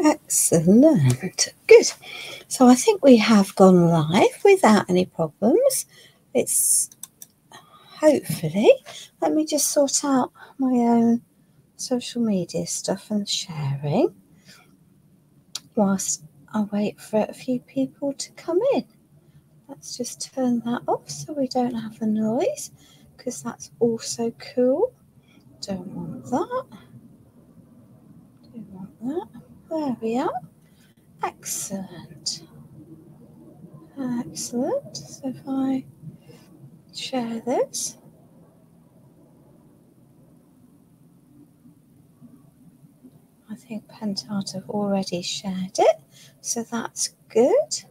Excellent. Good. So I think we have gone live without any problems. It's hopefully, let me just sort out my own social media stuff and sharing whilst I wait for a few people to come in. Let's just turn that off so we don't have the noise, because that's also cool. Don't want that. Don't want that. There we are. Excellent. Excellent. So if I share this. I think Pentart have already shared it, so that's good.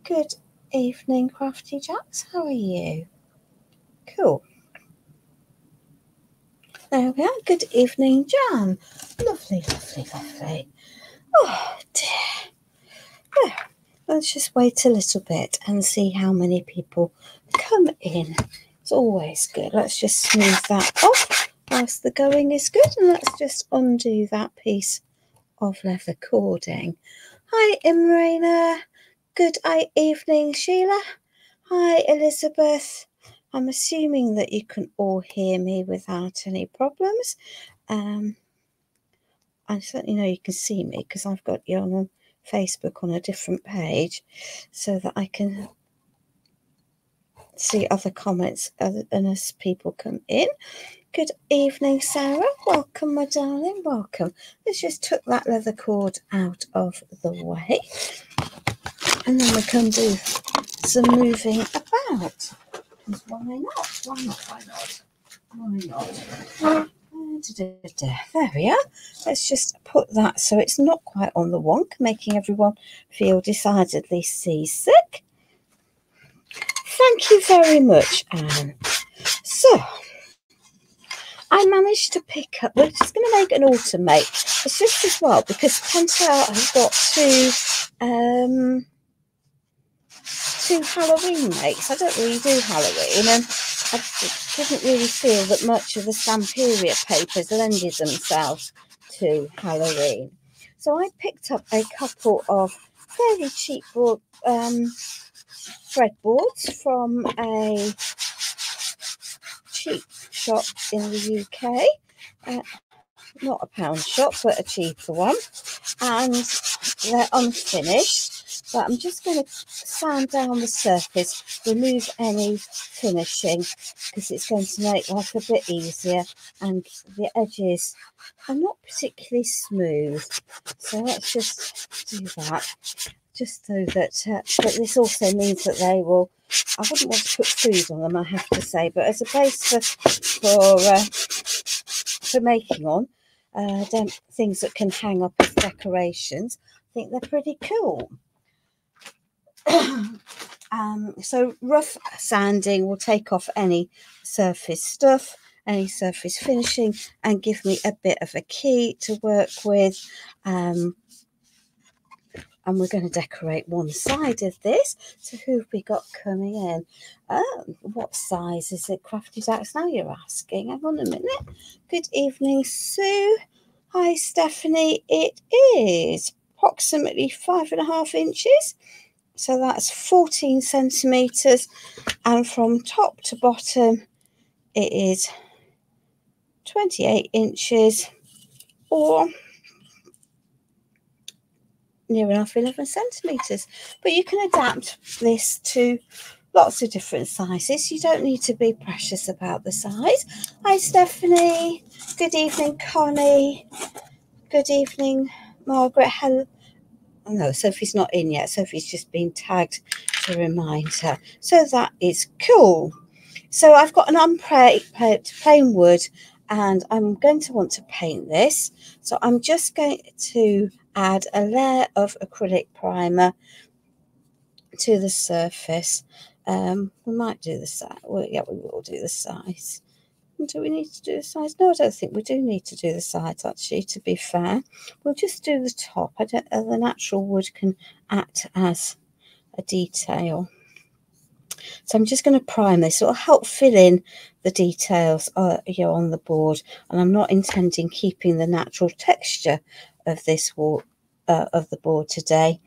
Good evening, Crafty Jacks. How are you? Cool. There we are. Good evening, Jan. Lovely, lovely, lovely. Oh, dear. Yeah. Let's just wait a little bit and see how many people come in. It's always good. Let's just smooth that off whilst the going is good. And let's just undo that piece of leather cording. Hi, Imrena. Good evening, Sheila. Hi, Elizabeth. I'm assuming that you can all hear me without any problems. I certainly know you can see me because I've got you on Facebook on a different page so that I can see other comments and as people come in. Good evening, Sarah. Welcome, my darling. Welcome. Let's just tuck that leather cord out of the way and then we can do some moving about. Why not? Why not? Why not? Why not? There we are. Let's just put that so it's not quite on the wonk, making everyone feel decidedly seasick. Thank you very much, Anne. So, I managed to pick up, we're just going to make an automate. It's just as well because Pentacolor has got two Halloween makes. I don't really do Halloween, and I didn't really feel that much of the Stamperia papers lended themselves to Halloween. So I picked up a couple of fairly cheap breadboards from a cheap shop in the UK. Not a pound shop, but a cheaper one. And they're unfinished. But I'm just going to sand down the surface, remove any finishing, because it's going to make life a bit easier. And the edges are not particularly smooth. So let's just do that. Just so that, but this also means that they will, I wouldn't want to put food on them, I have to say, but as a base for making on, things that can hang up as decorations, I think they're pretty cool. So rough sanding will take off any surface stuff, any surface finishing, and give me a bit of a key to work with. And we're going to decorate one side of this. So who have we got coming in? What size is it, Crafty Jacks? Now you're asking. Hang on a minute. Good evening, Sue. Hi, Stephanie. It is approximately 5.5 inches. So that's 14 centimetres. And from top to bottom, it is 28 inches or near enough 11 centimetres. But you can adapt this to lots of different sizes. You don't need to be precious about the size. Hi, Stephanie. Good evening, Connie. Good evening, Margaret. Hello. Oh, no, Sophie's not in yet. Sophie's just been tagged to remind her. So that is cool. So I've got an plain wood and I'm going to want to paint this. So I'm just going to add a layer of acrylic primer to the surface. We might do the size. Well, yeah, we will do the size. Do we need to do the sides? No, I don't think we do need to do the sides, actually, to be fair. We'll just do the top. The natural wood can act as a detail. So I'm just going to prime this. It'll help fill in the details here on the board. And I'm not intending keeping the natural texture of this of the board today.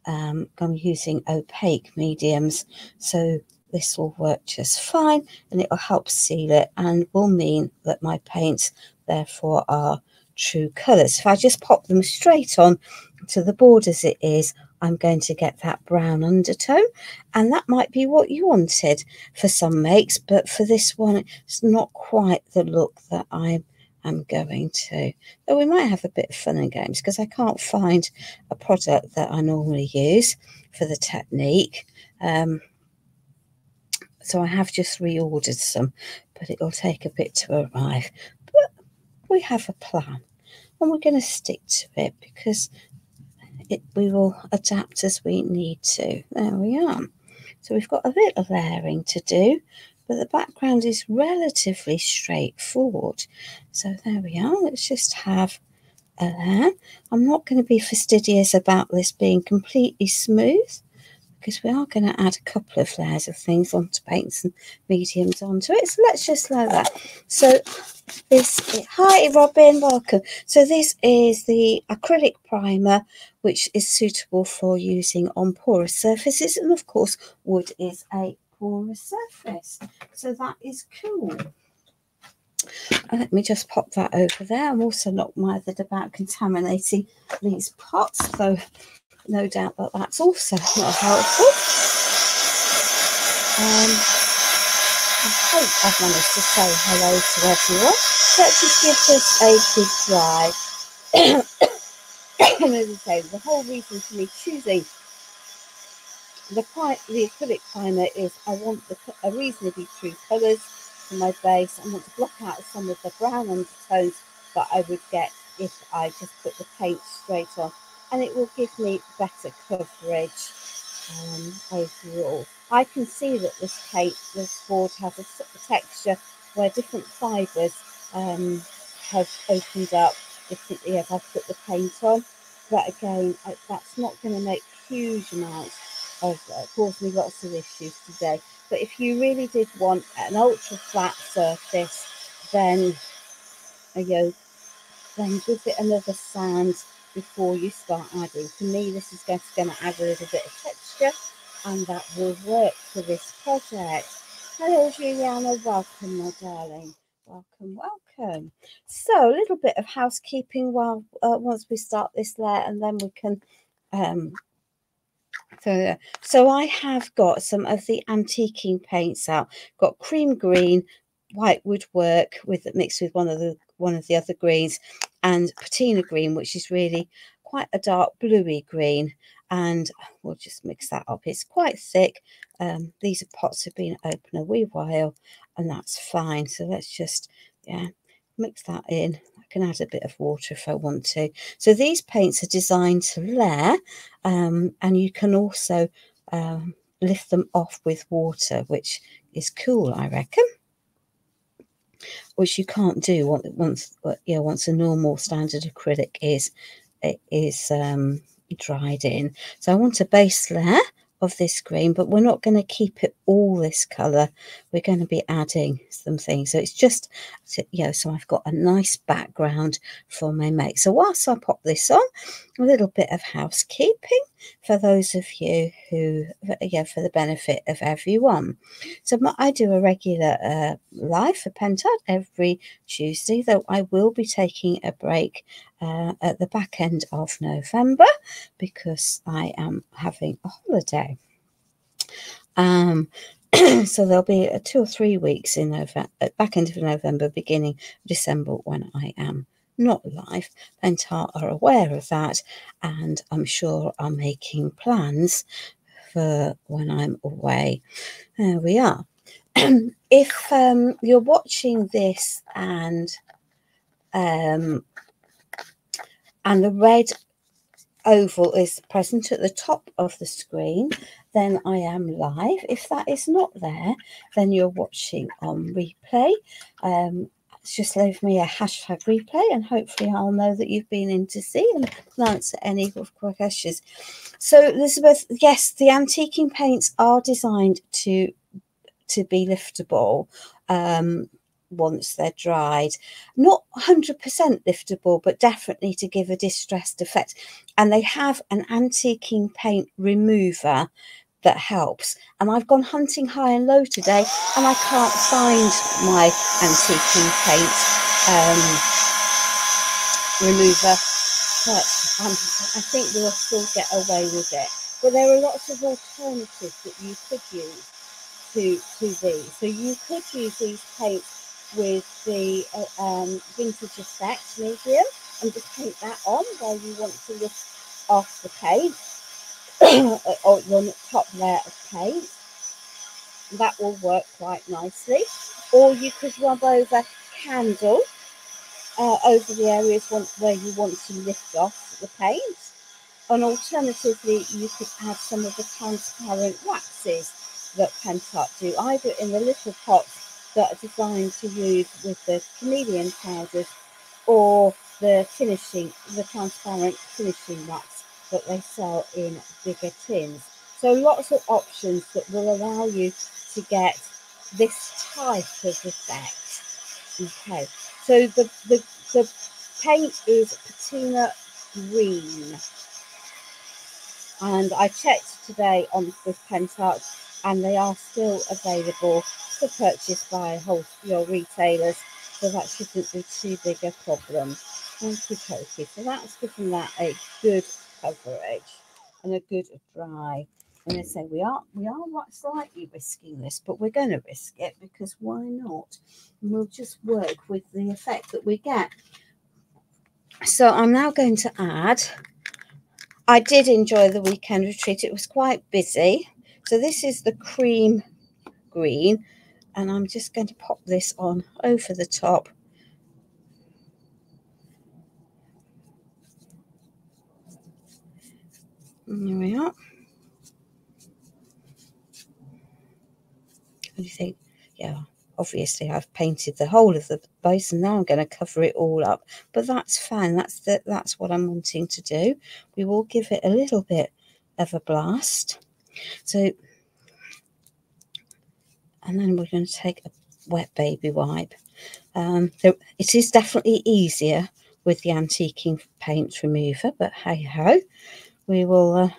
I'm using opaque mediums, so this will work just fine, and it will help seal it and will mean that my paints therefore are true colours. If I just pop them straight on to the board as it is, I'm going to get that brown undertone, and that might be what you wanted for some makes, but for this one it's not quite the look that I'm going to. Though we might have a bit of fun and games because I can't find a product that I normally use for the technique. So I have just reordered some, but it will take a bit to arrive. But we have a plan, and we're going to stick to it because we will adapt as we need to. There we are. So we've got a bit of layering to do, but the background is relatively straightforward. So there we are. Let's just have a layer. I'm not going to be fastidious about this being completely smooth, because we are going to add a couple of layers of things onto paints and mediums onto it. So let's just load that. So hi Robin, welcome. So this is the acrylic primer, which is suitable for using on porous surfaces, and of course wood is a porous surface, so that is cool. Let me just pop that over there. I'm also not bothered about contaminating these pots, though no doubt that that's also not helpful. I hope I've managed to say hello to everyone. So let's just give this a good dry. And as I say, the whole reason for me choosing the acrylic primer is I want a reasonably true colours for my base. I want to block out some of the brown undertones that I would get if I just put the paint straight on, and it will give me better coverage overall. I can see that this board has a texture where different fibres have opened up differently as I put the paint on, but again, that's not going to make huge amounts of cause me lots of issues today. But if you really did want an ultra flat surface, then then give it another sand before you start adding. For me, this is going to add a little bit of texture, and that will work for this project. Hello Juliana, welcome my darling, welcome. So a little bit of housekeeping while once we start this layer, and then we can so I have got some of the antiquing paints out. Got cream green, white woodwork mixed with one of the other greens, and patina green, which is really quite a dark bluey green, and we'll just mix that up. It's quite thick. These pots have been open a wee while, and that's fine. So let's just mix that in. I can add a bit of water if I want to. So these paints are designed to layer, and you can also lift them off with water, which is cool, I reckon, which you can't do once a normal standard acrylic is dried in. So I want a base layer of this green, but we're not going to keep it all this colour. We're going to be adding some things, so it's just so I've got a nice background for my make. So whilst I pop this on, a little bit of housekeeping for those of you who for the benefit of everyone. So I do a regular live for Pentad every Tuesday, though I will be taking a break at the back end of November because I am having a holiday. So there'll be 2 or 3 weeks in November, at back end of November, beginning of December, when I am not live. Pentad are aware of that, and I'm sure are making plans for when I'm away. There we are. If you're watching this and the red oval is present at the top of the screen, then I am live. If that is not there, then you're watching on replay. Just leave me a hashtag replay, and hopefully I'll know that you've been in to see and answer any of questions. So Elizabeth, yes, the antiquing paints are designed to be liftable. once they're dried. Not 100% liftable, but definitely to give a distressed effect. And they have an antiquing paint remover that helps. And I've gone hunting high and low today, and I can't find my antiquing paint remover, but I think we'll still get away with it. But there are lots of alternatives that you could use to these. So you could use these paints with the vintage effect medium and just paint that on where you want to lift off the paint or the top layer of paint. That will work quite nicely. Or you could rub over candle over the areas where you want to lift off the paint. And alternatively, you could add some of the transparent waxes that Pentacolor do, either in the little pots that are designed to use with the chameleon powders, or the transparent finishing wax that they sell in bigger tins. So lots of options that will allow you to get this type of effect. Okay, so the paint is patina green. And I checked today on with Pentacolor, and they are still available for purchase by your retailers, so that shouldn't be too big a problem. Thank you, Koki. So that's giving that a good coverage and a good dry. And I say we are slightly risking this, but we're going to risk it because why not? And we'll just work with the effect that we get. So I'm now going to add. I did enjoy the weekend retreat. It was quite busy. So this is the cream green, and I'm just going to pop this on over the top. And there we are. What do you think? Yeah, obviously I've painted the whole of the base, and now I'm going to cover it all up. But that's fine. That's what I'm wanting to do. We will give it a little bit of a blast. So, and then we're going to take a wet baby wipe. It is definitely easier with the antiquing paint remover, but hey ho, we will. I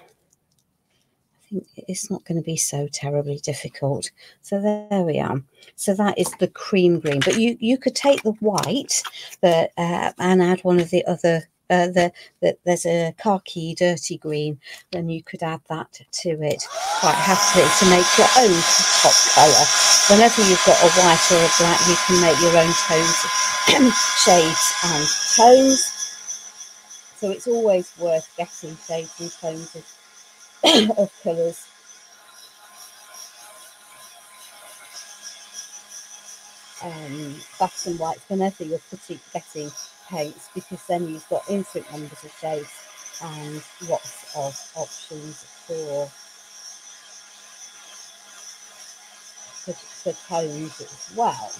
think it's not going to be so terribly difficult. So there we are. So that is the cream green, but you could take the white and add one of the other. There's a khaki dirty green, then you could add that to it quite happily to make your own top colour. Whenever you've got a white or a black, you can make your own tones, shades and tones. So it's always worth getting shades and tones of colours. Blacks and whites whenever you're getting paints, because then you've got infinite numbers of shades and lots of options for tones as well.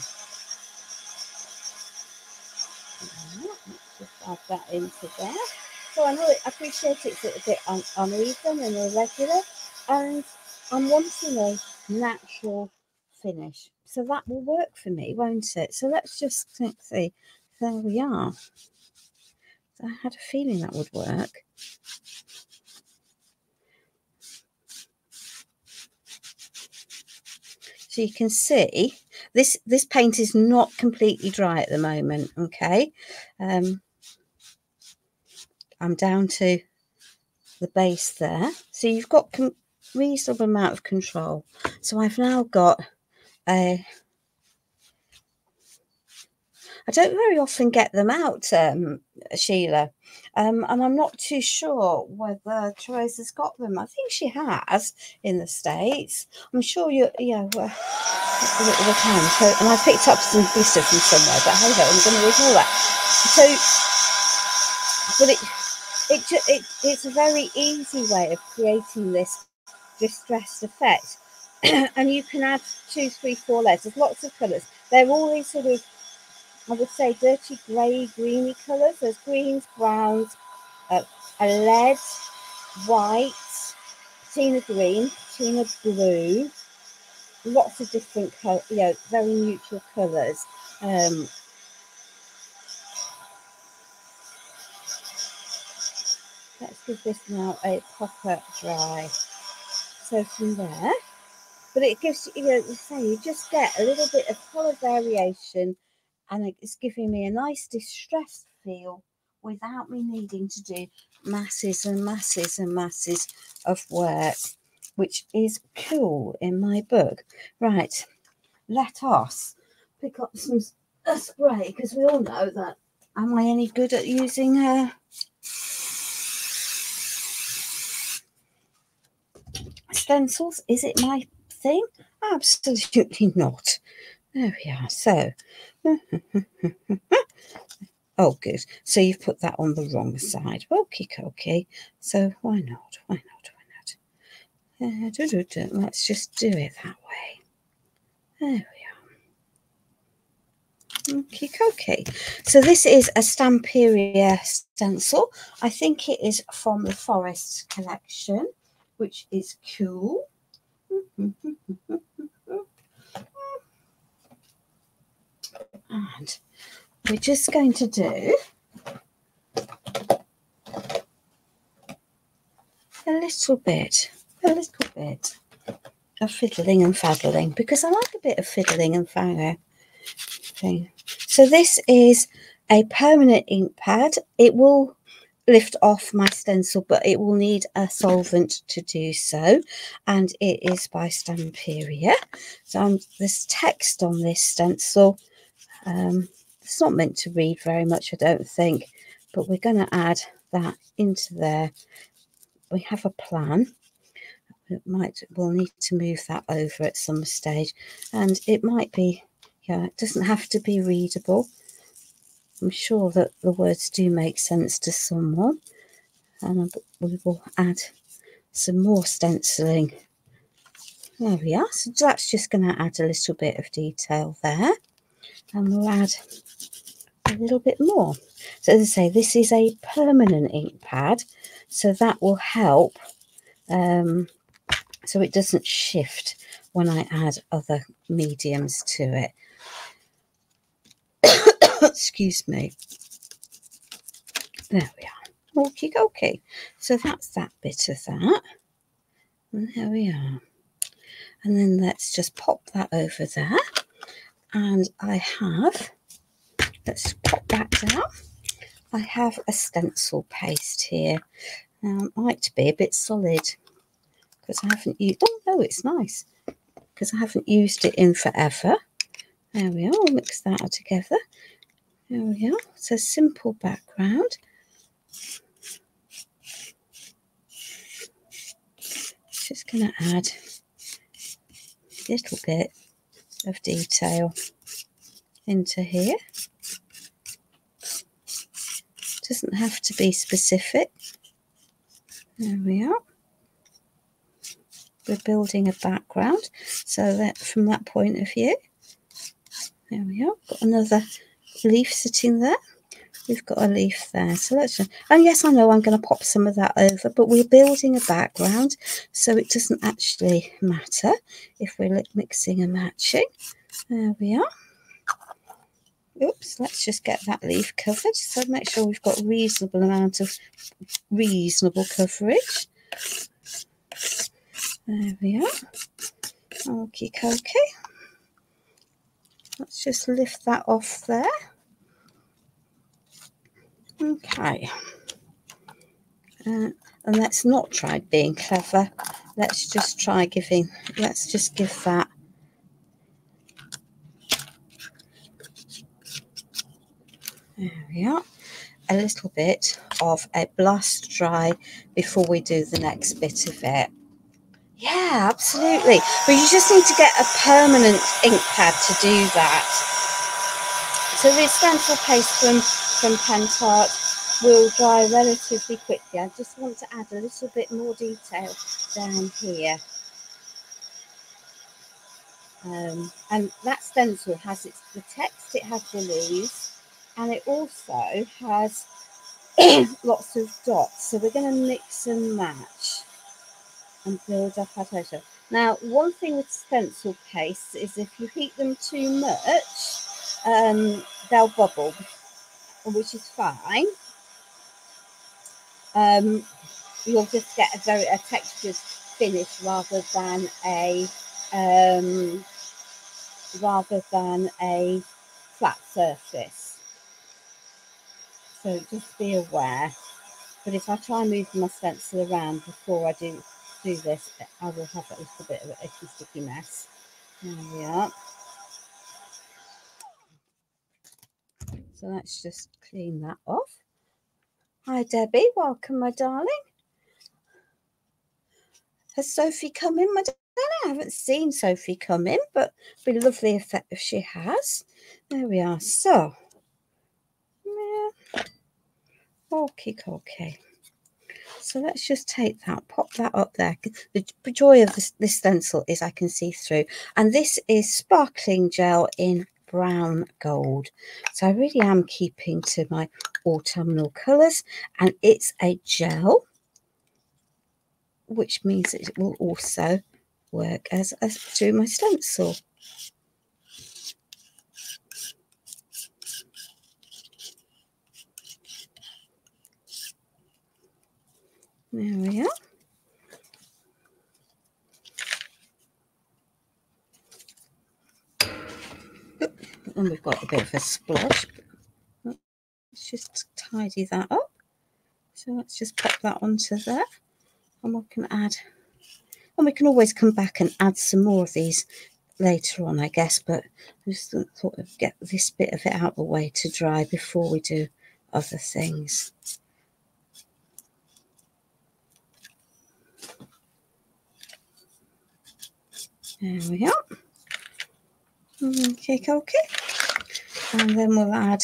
Let's just add that into there. So I appreciate it's a bit uneven and irregular, and I'm wanting a natural finish. So that will work for me, won't it? So let's just see. There we are. I had a feeling that would work. So you can see this paint is not completely dry at the moment. Okay, I'm down to the base there, so you've got reasonable amount of control. So I've now got a. I don't very often get them out, Sheila, and I'm not too sure whether Teresa's got them. I think she has in the States. I'm sure we can. So, and I picked up some glitter from somewhere, but hey, I'm going to ignore that. So, but it's a very easy way of creating this distressed effect, and you can add 2, 3, 4 layers. There's lots of colours. They're all these sort of, I would say, dirty grey, greeny colours. There's greens, browns, a lead, white, patina green, patina blue, lots of different colours, very neutral colours. Let's give this now a proper dry. So from there, but it gives you, you just get a little bit of colour variation, and it's giving me a nice distressed feel without me needing to do masses and masses and masses of work, which is cool in my book. Right, let us pick up some spray, because we all know that. Am I any good at using stencils? Is it my thing? Absolutely not. There we are. So oh good, so you've put that on the wrong side. Okay, so why not, let's just do it that way. There we are. Okay, so this is a Stamperia stencil. I think it is from the Forest collection, which is cool. And we're just going to do a little bit of fiddling and faddling, because I like a bit of fiddling and fanger thing. So this is a permanent ink pad. It will lift off my stencil, but it will need a solvent to do so, and it is by Stamperia. So there's text on this stencil. It's not meant to read very much, I don't think, but we're going to add that into there. We have a plan. We'll need to move that over at some stage, and it might be, it doesn't have to be readable. I'm sure that the words do make sense to someone, and we will add some more stenciling. There we are. So that's just going to add a little bit of detail there, and we'll add a little bit more. So as I say, this is a permanent ink pad, so that will help so it doesn't shift when I add other mediums to it. Excuse me. There we are. Okay. So that's that bit of that. And there we are. And then let's just pop that over there. And I have, let's pop that down. I have a stencil paste here. Now it might be a bit solid because I haven't used, oh no, it's nice, because I haven't used it in forever. There we are, I'll mix that all together. There we are, it's a simple background. Just going to add a little bit of detail into here. Doesn't have to be specific. There we are. We're building a background, so that from that point of view, there we are. Got another leaf sitting there. We've got a leaf there. So let's just, and yes, I know I'm going to pop some of that over, but we're building a background, so it doesn't actually matter if we're mixing and matching. There we are. Oops, let's just get that leaf covered. So make sure we've got a reasonable amount of reasonable coverage. There we are. Okay. Let's just lift that off there. Okay. And let's not try being clever. Let's just try giving, let's just give that there we are, a little bit of a blast dry before we do the next bit of it. Yeah, absolutely. But you just need to get a permanent ink pad to do that. So the stencil paste from Pentart will dry relatively quickly. I just want to add a little bit more detail down here. And that stencil has the text, it has the leaves, and it also has lots of dots. So we're going to mix and match and build up our total. Now, one thing with stencil pastes is if you heat them too much, they'll bubble, which is fine. You'll just get a textured finish rather than a flat surface. So just be aware. But if I try and move my stencil around before I do this, I will have a little bit of a sticky mess. There we are. So let's just clean that off. Hi Debbie, welcome my darling. Has Sophie come in, my darling? I haven't seen Sophie come in, but it'd be lovely if she has. There we are. So, yeah. Okay. So let's just take that, pop that up there. The joy of this stencil is I can see through. And this is sparkling gel in brown gold. So I really am keeping to my autumnal colours. And it's a gel, which means it will also work as through my stencil. There we are. And we've got a bit of a splash. Let's just tidy that up. So let's just pop that onto there. And we can add, and we can always come back and add some more of these later on, I guess. But I just thought I'd get this bit of it out of the way to dry before we do other things. There we are. Okay. And then we'll add,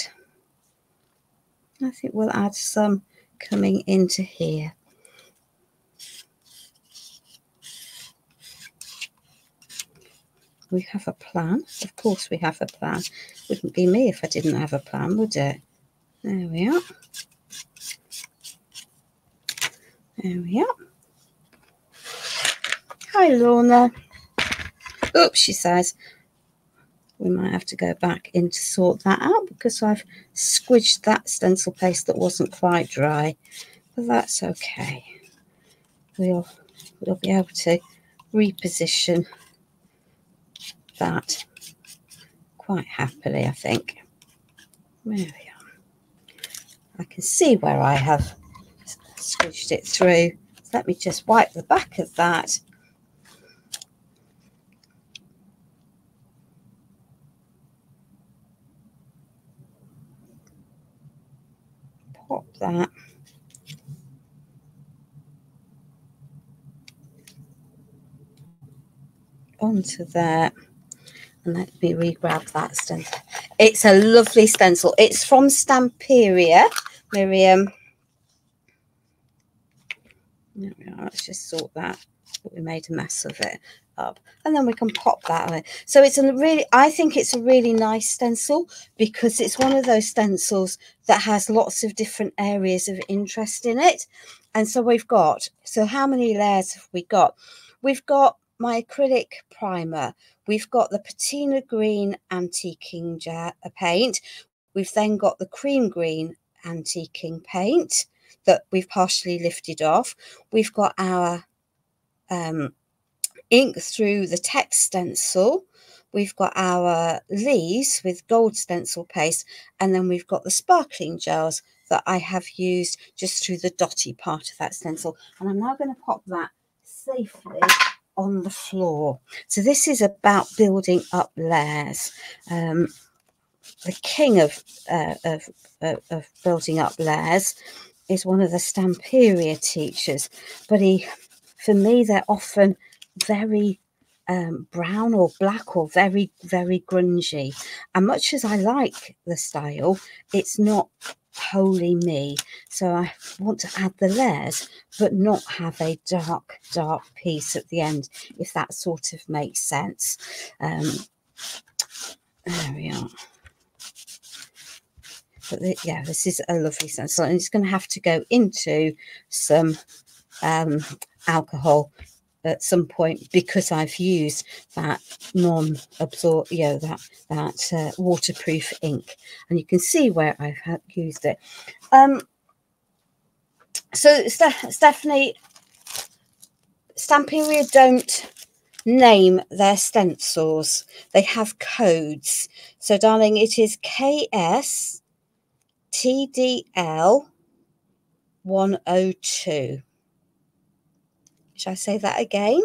I think we'll add some coming into here. We have a plan. Of course we have a plan. Wouldn't be me if I didn't have a plan, would it? There we are. There we are. Hi, Lorna. Oops, she says. We might have to go back in to sort that out because I've squidged that stencil paste that wasn't quite dry. But that's okay. We'll be able to reposition that quite happily, I think. There we are. I can see where I have squished it through. So let me just wipe the back of that. Pop that onto there. And let me re-grab that stencil. It's a lovely stencil. It's from Stamperia, Miriam. There we are. Let's just sort that. We made a mess of it up. And then we can pop that on. So it's a really, I think it's a really nice stencil because it's one of those stencils that has lots of different areas of interest in it. And so we've got, so how many layers have we got? We've got my acrylic primer. We've got the patina green antiquing paint. We've then got the cream green antiquing paint that we've partially lifted off. We've got our ink through the text stencil. We've got our leaves with gold stencil paste, and then we've got the sparkling gels that I have used just through the dotty part of that stencil. And I'm now going to pop that safely on the floor. So this is about building up layers. The king of building up layers is one of the Stamperia teachers, but for me they're often very brown or black or very, very grungy. And much as I like the style, it's not wholly me. So I want to add the layers, but not have a dark, dark piece at the end, if that sort of makes sense. There we are. But yeah, this is a lovely stencil, and it's going to have to go into some alcohol at some point because I've used that non-absorb, that waterproof ink, and you can see where I've used it. So Stephanie, Stamperia don't name their stencils. They have codes. So darling, it is KS TDL 102. Shall I say that again?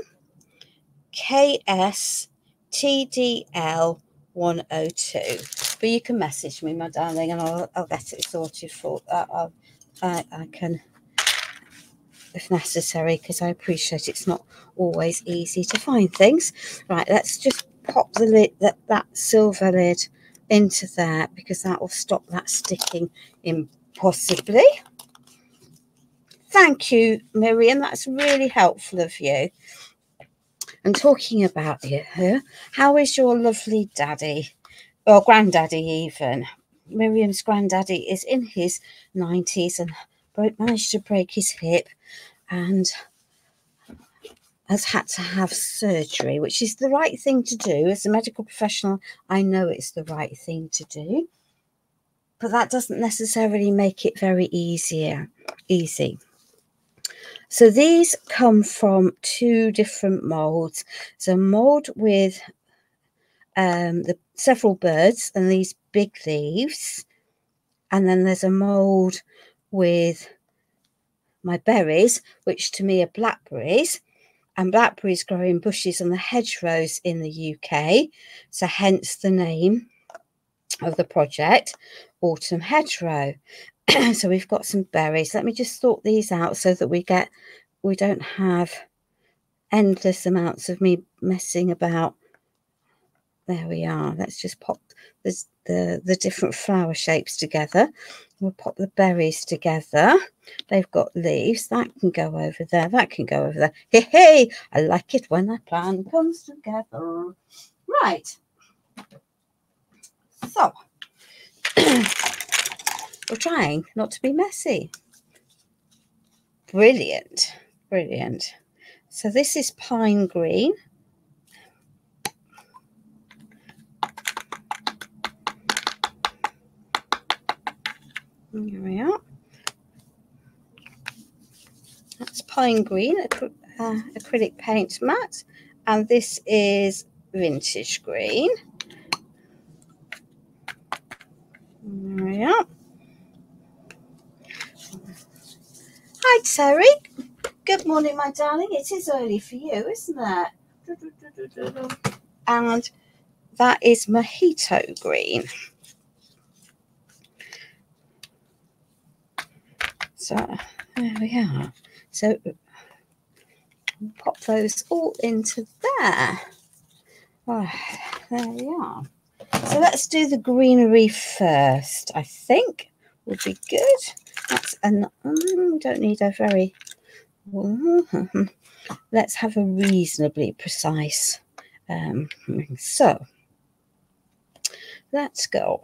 KS TDL 102. But you can message me, my darling, and I'll get it sorted for. I can, if necessary, because I appreciate it's not always easy to find things. Right, let's just pop the lid, that silver lid, into there, because that will stop that sticking in possibly. Thank you, Miriam. That's really helpful of you. And talking about her, how is your lovely daddy, or granddaddy even? Miriam's granddaddy is in his 90s and managed to break his hip and has had to have surgery, which is the right thing to do. As a medical professional, I know it's the right thing to do. But that doesn't necessarily make it very easy. So these come from two different molds. So a mold with the several birds and these big leaves. And then there's a mold with my berries, which to me are blackberries. And blackberries grow in bushes on the hedgerows in the UK. So hence the name of the project, Autumn Hedgerow. So we've got some berries. Let me just sort these out so that we don't have endless amounts of me messing about. There we are. Let's just pop the different flower shapes together. We'll pop the berries together. They've got leaves. That can go over there. That can go over there. Hey, hey! I like it when that plan comes together. Right. So, we're trying not to be messy. Brilliant. Brilliant. So this is pine green. Here we are. That's pine green, acrylic paint matte. And this is vintage green. There we are. Hi, Terry. Good morning, my darling. It is early for you, isn't it? And that is mojito green. So there we are. So we'll pop those all into there. Oh, there we are. So let's do the greenery first, I think would be good. That's we don't need a very, let's have a reasonably precise, so let's go.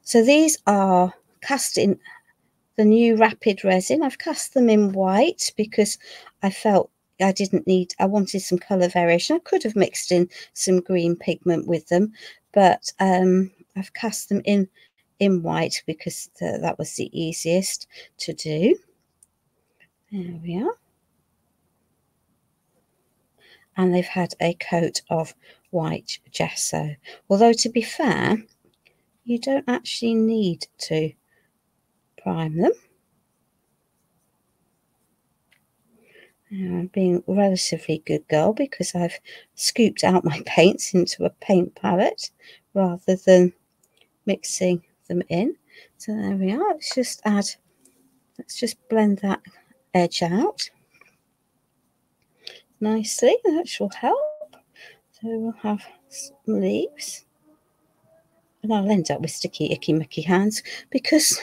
So these are cast in the new rapid resin. I've cast them in white because I felt I wanted some colour variation. I could have mixed in some green pigment with them, but I've cast them in white because that was the easiest to do. There we are. And they've had a coat of white gesso. Although, to be fair, you don't actually need to prime them. I'm being a relatively good girl because I've scooped out my paints into a paint palette rather than mixing them in. So there we are. Let's just blend that edge out nicely. That will help. So we'll have some leaves. And I'll end up with sticky, icky, mucky hands because,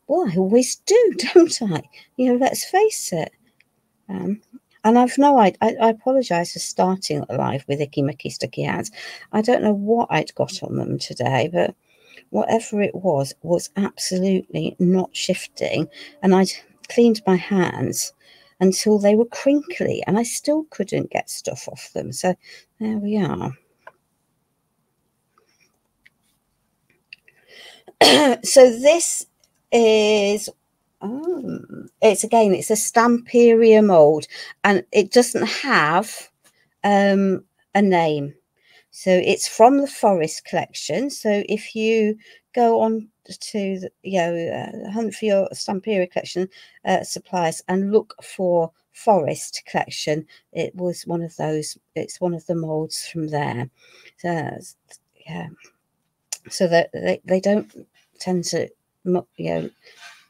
well, I always do, don't I? Let's face it. And I apologise for starting live with icky, mucky, sticky hands. I don't know what I'd got on them today, but whatever it was absolutely not shifting. And I'd cleaned my hands until they were crinkly, and I still couldn't get stuff off them. So there we are. So this is, it's a Stamperia mold, and it doesn't have a name. So it's from the Forest collection. So if you go on to the, hunt for your Stamperia collection supplies and look for Forest collection, it was one of those. It's one of the molds from there. So yeah, so that they don't tend to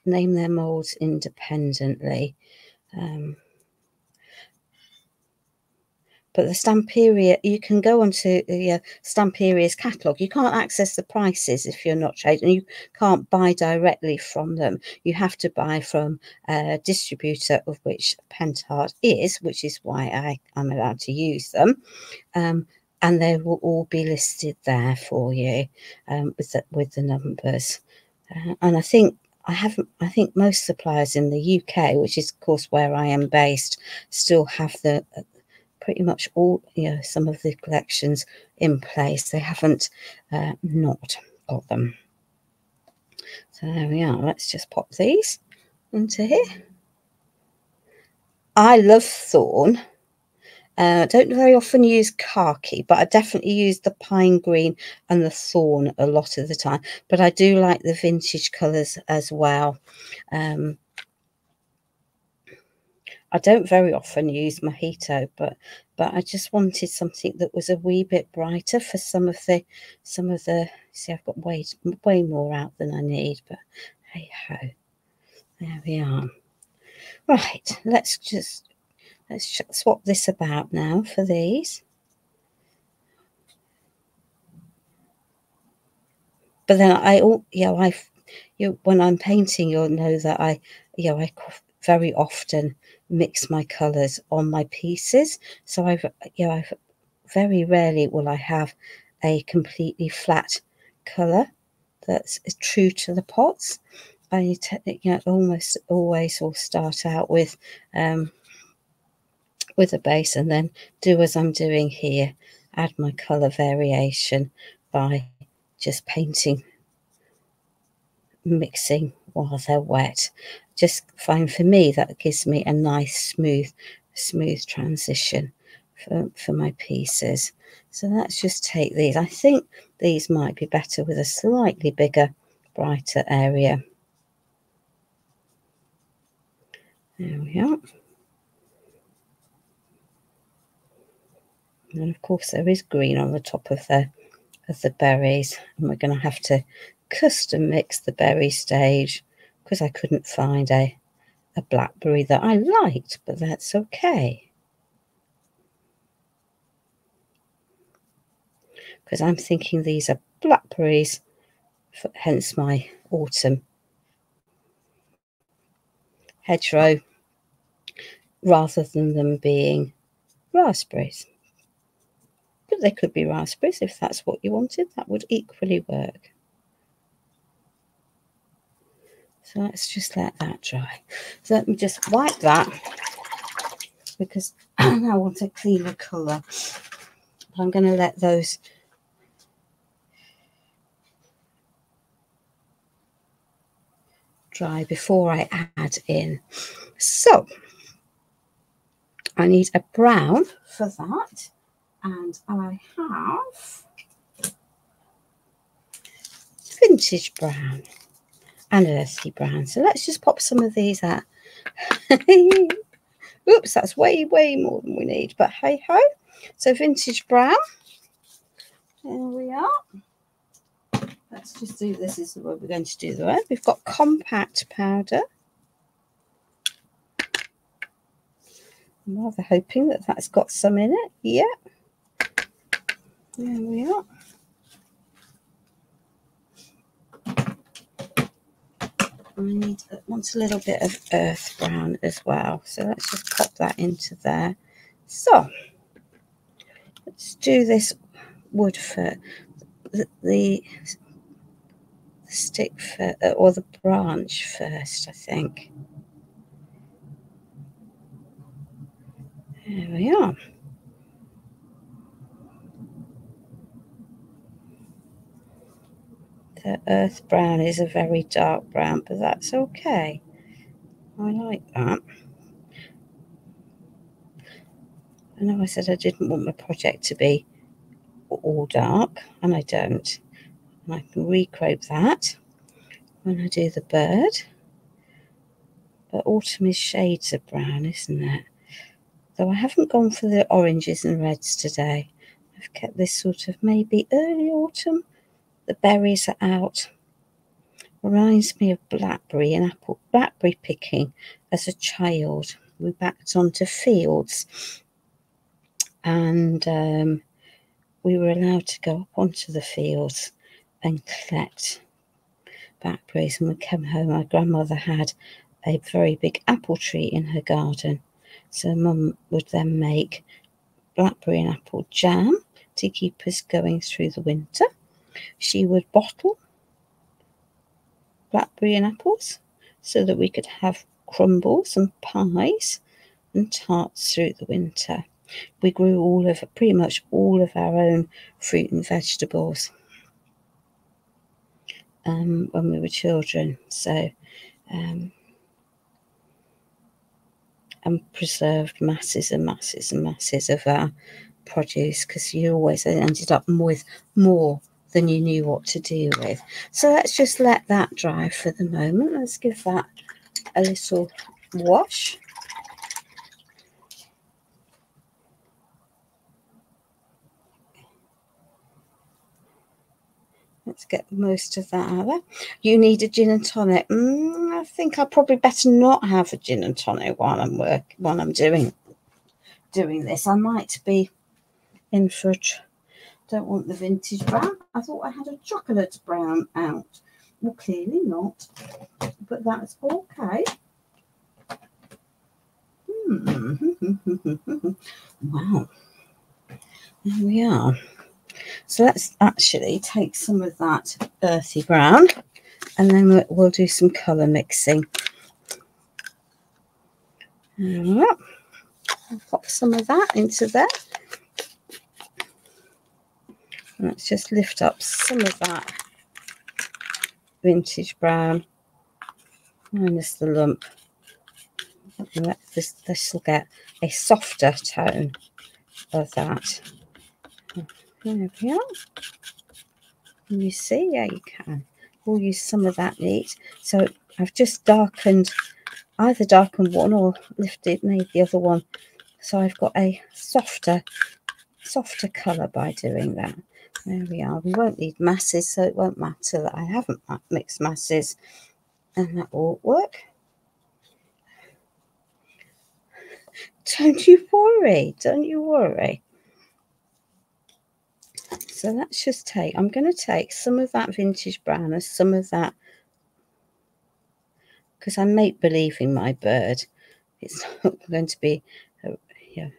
name their molds independently. But the Stamperia, you can go onto Stamperia's catalogue. You can't access the prices if you're not trading. You can't buy directly from them. You have to buy from a distributor, of which Pentart is, which is why I'm allowed to use them. And they will all be listed there for you with the numbers. And I think most suppliers in the UK, which is of course where I am based, still have the pretty much all, some of the collections in place. They haven't not got them. So there we are. Let's just pop these into here. I love Thorn. I don't very often use khaki, but I definitely use the pine green and the thorn a lot of the time. But I do like the vintage colours as well. I don't very often use mojito, but I just wanted something that was a wee bit brighter for some of the. See, I've got way more out than I need, but hey ho, there we are. Right, let's swap this about now for these. But then when I'm painting, you'll know that I very often mix my colours on my pieces. So I've very rarely will I have a completely flat colour that's true to the pots. I almost always will start out with a base and then do as I'm doing here, add my colour variation by just mixing while they're wet. Just fine for me, that gives me a nice smooth transition for my pieces. So let's just take these. I think these might be better with a slightly bigger, brighter area. There we are. And of course there is green on the top of the berries, and we're going to have to custom mix the berry stage because I couldn't find a blackberry that I liked, but that's okay, because I'm thinking these are blackberries, hence my autumn hedgerow, rather than them being raspberries. But they could be raspberries if that's what you wanted. That would equally work. So let's just let that dry. So let me just wipe that, because I want a cleaner colour. But I'm going to let those dry before I add in. So I need a brown for that, and I have vintage brown and earthy brown. So let's just pop some of these out. Oops, that's way more than we need, but hey ho. So vintage brown, there we are. Let's just do this. Is the way we're going to do the red. We've got compact powder. I'm rather hoping that that's got some in it. Yeah, there we are. I want a little bit of earth brown as well, so let's just pop that into there. So let's do this wood for the stick or the branch first, I think. There we are. The earth brown is a very dark brown, but that's okay. I like that. I know I said I didn't want my project to be all dark, and I don't. And I can recrope that when I do the bird. But autumn is shades of brown, isn't it? Though I haven't gone for the oranges and reds today. I've kept this sort of maybe early autumn. The berries are out. Reminds me of blackberry and apple, blackberry picking as a child. We backed onto fields, and we were allowed to go up onto the fields and collect blackberries. And we came home, my grandmother had a very big apple tree in her garden, so Mum would then make blackberry and apple jam to keep us going through the winter. She would bottle blackberry and apples so that we could have crumbles and pies and tarts through the winter. We grew pretty much all of our own fruit and vegetables when we were children. So and preserved masses and masses and masses of our produce, because you always ended up with more than you knew what to do with. So let's just let that dry for the moment. Let's give that a little wash. Let's get most of that out of there. You need a gin and tonic. I think I'll probably better not have a gin and tonic while I'm doing this. I might be in for don't want the vintage brown. I thought I had a chocolate brown out. Well, clearly not, but that's okay. Wow, there we are. So let's actually take some of that earthy brown, and then we'll do some colour mixing. I'll pop some of that into there. And let's just lift up some of that vintage brown, minus the lump. This will get a softer tone of that. There we are. Can you see? Yeah, you can. We'll use some of that neat. So I've just either darkened one or made the other one. So I've got a softer colour by doing that. There we are. We won't need masses, so it won't matter that I haven't mixed masses, and that will work. Don't you worry. Don't you worry. So let's just I'm going to take some of that vintage brown and some of that, because I'm make-believing my bird. It's not going to be,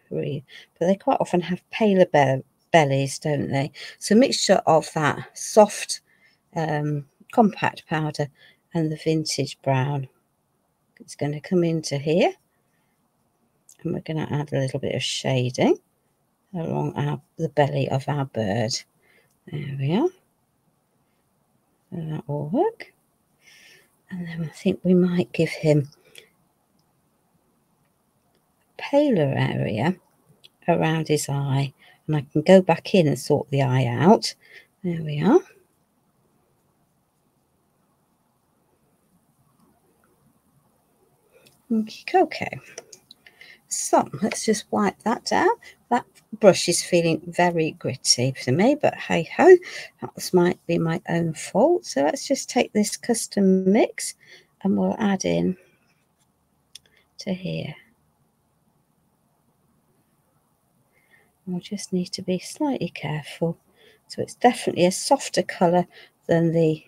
really, but they quite often have paler bellies, don't they? So a mixture of that soft compact powder and the vintage brown. It's going to come into here, and we're going to add a little bit of shading along the belly of our bird. There we are. And that will work. And then I think we might give him a paler area around his eye, and I can go back in and sort the eye out. There we are. Okay. So let's just wipe that down. That brush is feeling very gritty for me, but hey ho, that might be my own fault. So let's just take this custom mix and we'll add in to here. We'll just need to be slightly careful. So it's definitely a softer colour than the.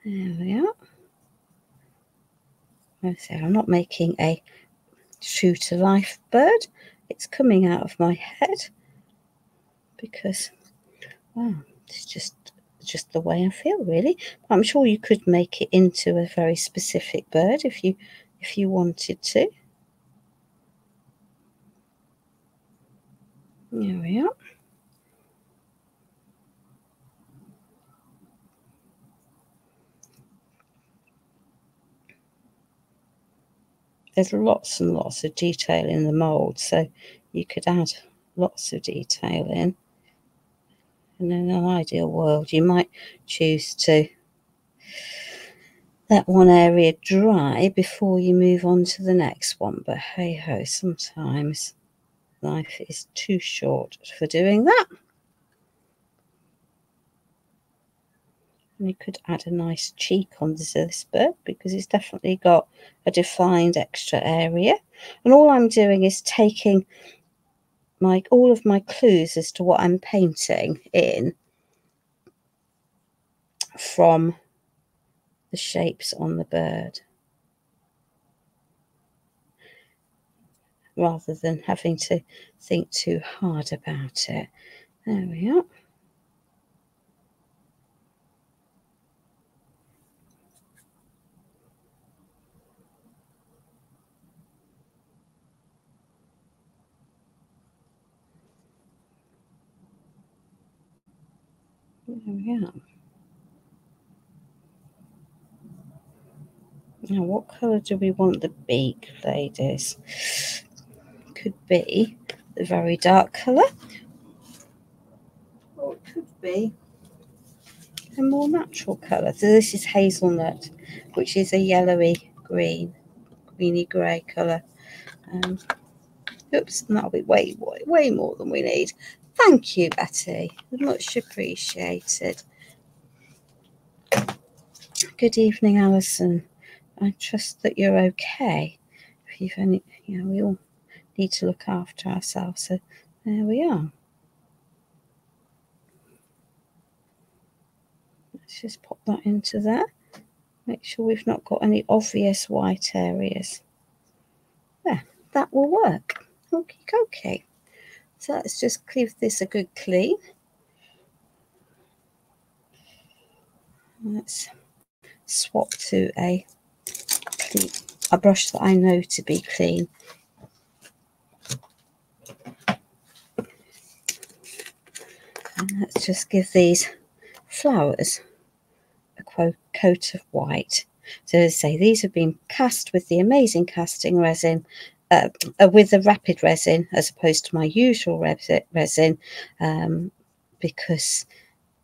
There we are. I'm not making a true to life bird. It's coming out of my head because, wow, it's just the way I feel, really. I'm sure you could make it into a very specific bird if you wanted to. There we are. There's lots and lots of detail in the mould, so you could add lots of detail in. And in an ideal world, you might choose to let one area dry before you move on to the next one. But hey ho, sometimes life is too short for doing that. And you could add a nice cheek on this bird because it's definitely got a defined extra area. And all I'm doing is taking all of my clues as to what I'm painting in from the shapes on the bird, rather than having to think too hard about it. There we are. There we are. Now, what colour do we want the beak, ladies? Could be the very dark colour, or it could be a more natural colour. So this is hazelnut, which is a yellowy green, greeny grey colour. Oops, that'll be way more than we need. Thank you, Betty. Much appreciated. Good evening, Alison. I trust that you're okay. If you've any, we all need to look after ourselves. So there we are. Let's just pop that into there. Make sure we've not got any obvious white areas. There, that will work. Okay. So let's just give this a good clean. Let's swap to a brush that I know to be clean. And let's just give these flowers a coat of white. So as I say, these have been cast with the amazing casting resin, with the rapid resin as opposed to my usual resin, because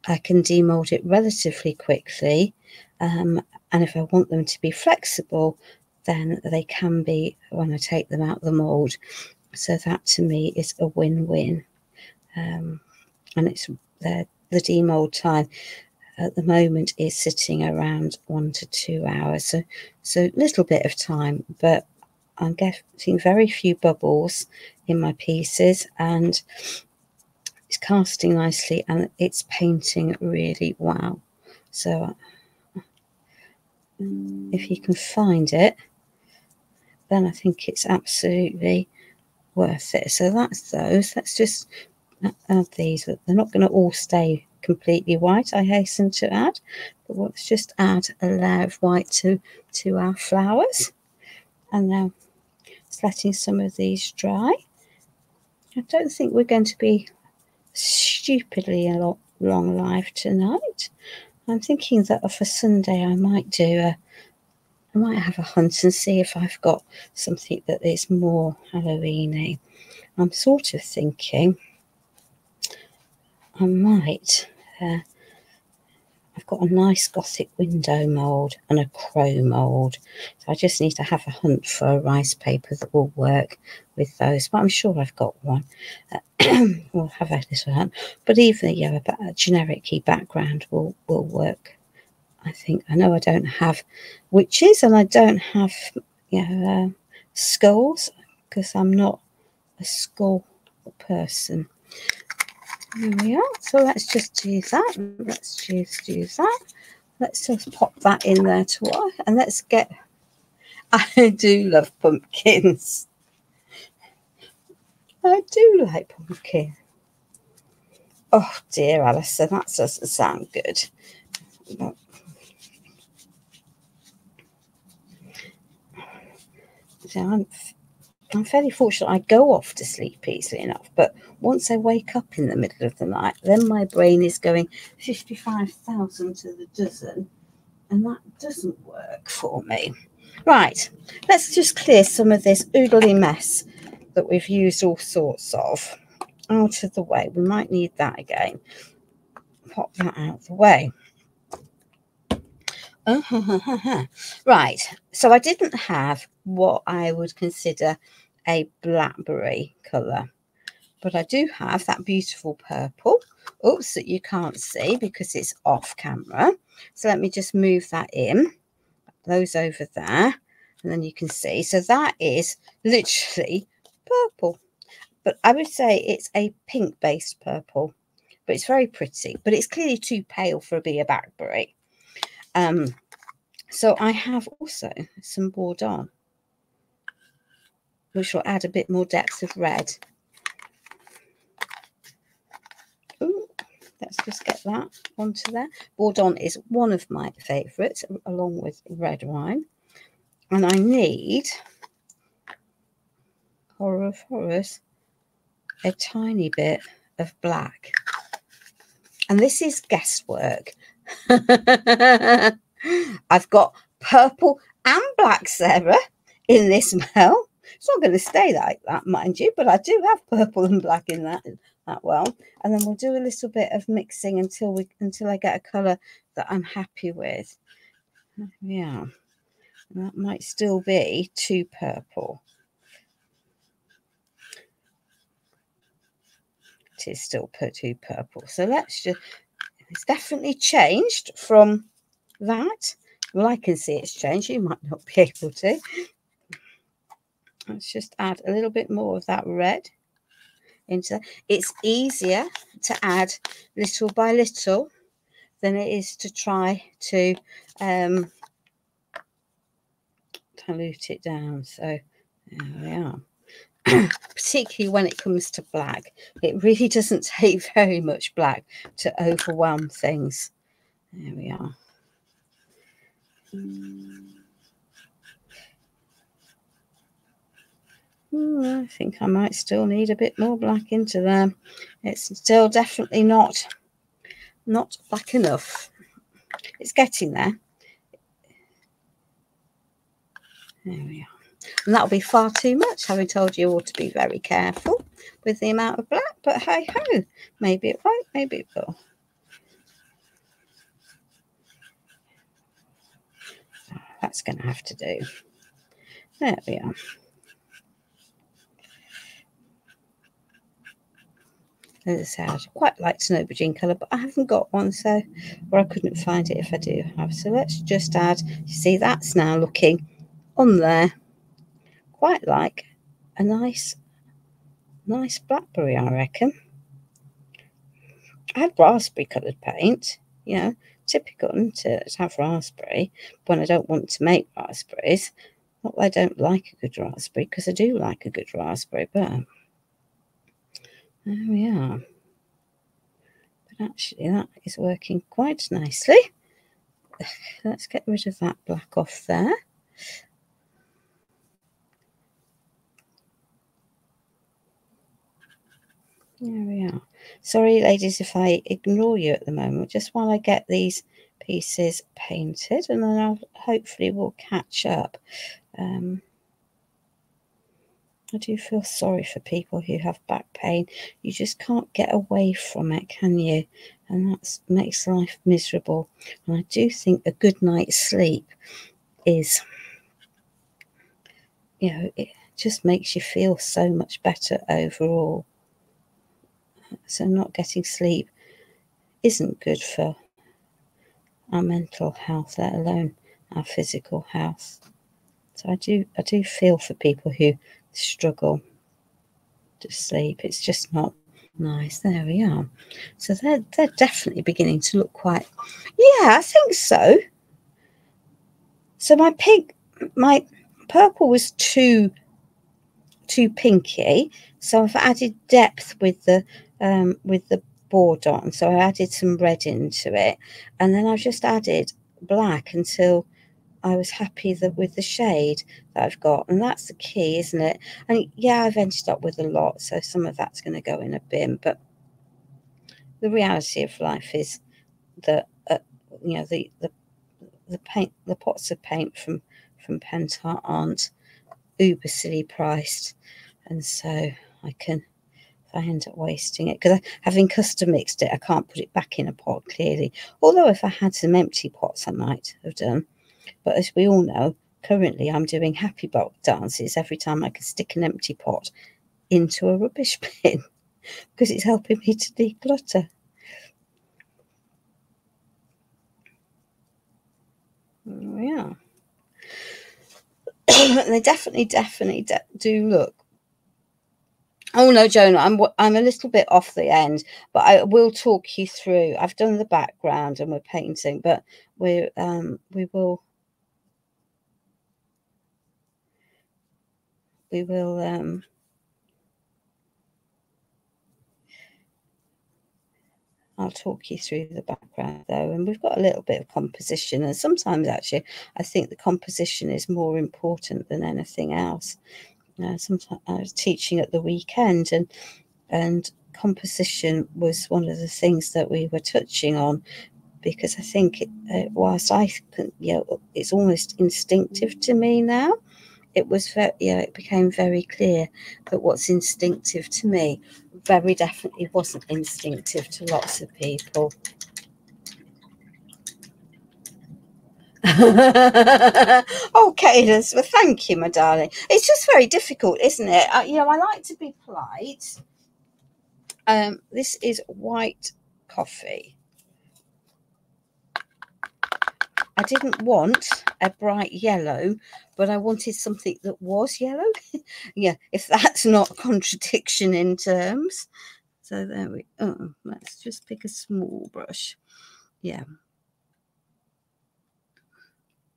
I can demold it relatively quickly, and if I want them to be flexible, then they can be when I take them out of the mould. So that to me is a win-win. And it's the demold time at the moment is sitting around 1 to 2 hours, so a little bit of time, but I'm getting very few bubbles in my pieces, and it's casting nicely, and it's painting really well. So if you can find it, then I think it's absolutely worth it. So that's those. Let's just add these. They're not going to all stay completely white, I hasten to add, but let's just add a layer of white to our flowers. And now it's letting some of these dry. I don't think we're going to be stupidly a long live tonight. I'm thinking that for Sunday I might have a hunt and see if I've got something that is more Halloween-y. I'm sort of thinking I might. I've got a nice gothic window mould and a crow mould, so I just need to have a hunt for a rice paper that will work with those. But I'm sure I've got one. We'll have a little hunt. But even a generic key background will work. I think. I know I don't have witches and I don't have skulls because I'm not a skull person. There we are. So let's just do that. Let's just do that. Let's just pop that in there to work. And let's get... I do love pumpkins. I do like pumpkin. Oh dear, Alison, that doesn't sound good. But so I'm fairly fortunate I go off to sleep easily enough, but once I wake up in the middle of the night, then my brain is going 55,000 to the dozen, and that doesn't work for me. Right, let's just clear some of this oodly mess that we've used all sorts of out of the way. We might need that again. Pop that out of the way. Right, so I didn't have what I would consider a blackberry colour, but I do have that beautiful purple. Oops, that you can't see because it's off camera. So let me just move that in, those over there, and then you can see. So that is literally purple, but I would say it's a pink based purple, but it's very pretty, but it's clearly too pale for a blackberry. So I have also some Bourdon, which will add a bit more depth of red. Ooh, let's just get that onto there. Bourdon is one of my favourites, along with red wine. And I need, horror of horrors, a tiny bit of black. And this is guesswork. I've got purple and black, Sarah, in this well. It's not going to stay like that, mind you, but I do have purple and black in that well. And then we'll do a little bit of mixing until I get a colour that I'm happy with. Yeah, that might still be too purple. It is still too purple. So let's just, it's definitely changed from that. Well, I can see it's changed. You might not be able to. Let's just add a little bit more of that red into that. It's easier to add little by little than it is to try to dilute it down. So there we are. Particularly when it comes to black, it really doesn't take very much black to overwhelm things. There we are. I think I might still need a bit more black into there. It's still definitely not black enough. It's getting there. There we are. And that'll be far too much, having told you all to be very careful with the amount of black. But hey ho, maybe it won't, maybe it will. That's going to have to do. There we are. As I say, I'd quite like to know aubergine colour, but I haven't got one, so, or I couldn't find it if I do have. So let's just add, you see, that's now looking on there quite like a nice blackberry, I reckon. I had raspberry coloured paint, you know, typical to have raspberry when I don't want to make raspberries. Not that I don't like a good raspberry, because I do like a good raspberry, but there we are. But actually that is working quite nicely. Let's get rid of that black off there. There we are. Sorry, ladies, if I ignore you at the moment, just while I get these pieces painted, and then I'll hopefully we'll catch up. I do feel sorry for people who have back pain. You just can't get away from it, can you? And that makes life miserable. And I do think a good night's sleep is, you know, it just makes you feel so much better overall. So not getting sleep isn't good for our mental health, let alone our physical health. So I do feel for people who struggle to sleep. It's just not nice. There we are. So they're definitely beginning to look quite, yeah, I think so. So my purple was too pinky, so I've added depth with the Bourdon. So I added some red into it, and then I've just added black until I was happy that with the shade that I've got, and that's the key, isn't it? And yeah, I've ended up with a lot, so some of that's going to go in a bin, but the reality of life is that you know, the paint, the pots of paint from Penta aren't uber silly priced, and so I can, if I end up wasting it, because having custom mixed it, I can't put it back in a pot clearly, although if I had some empty pots I might have done. But as we all know, currently I'm doing happy bulk dances every time I can stick an empty pot into a rubbish bin because it's helping me to declutter. Yeah. They definitely do look. Oh no, Jonah, I'm a little bit off the end, but I will talk you through. I've done the background and we're painting, but we will I'll talk you through the background though, and we've got a little bit of composition, and sometimes actually I think the composition is more important than anything else. Sometimes I was teaching at the weekend, and composition was one of the things that we were touching on, because I think whilst I think, you know, it's almost instinctive to me now, it was very, it became very clear that what's instinctive to me very definitely wasn't instinctive to lots of people. Okay, well, thank you, my darling. It's just very difficult, isn't it? You know, I like to be polite. This is white coffee. I didn't want a bright yellow, but I wanted something that was yellow. Yeah, if that's not a contradiction in terms. So there we go. Let's just pick a small brush. Yeah.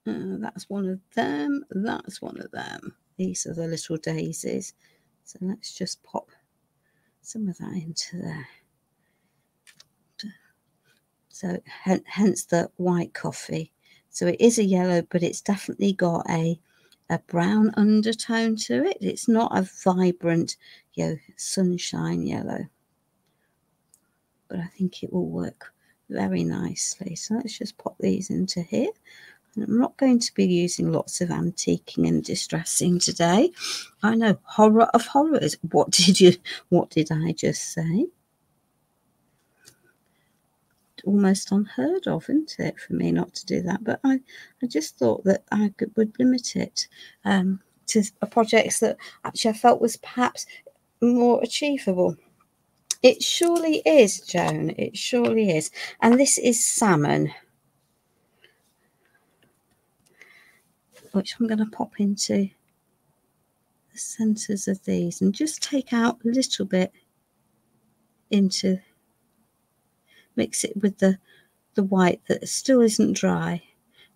That's one of them. That's one of them. These are the little daisies. So let's just pop some of that into there. So hence the white coffee. So it is a yellow, but it's definitely got a brown undertone to it. It's not a vibrant, you know, sunshine yellow. But I think it will work very nicely. So let's just pop these into here. And I'm not going to be using lots of antiquing and distressing today. I know, horror of horrors. What did I just say? Almost unheard of, isn't it, for me not to do that? But I just thought that I would limit it to projects that actually I felt was perhaps more achievable. It surely is, Joan. It surely is. And this is salmon, which I'm going to pop into the centres of these and just take out a little bit into, mix it with the white that still isn't dry,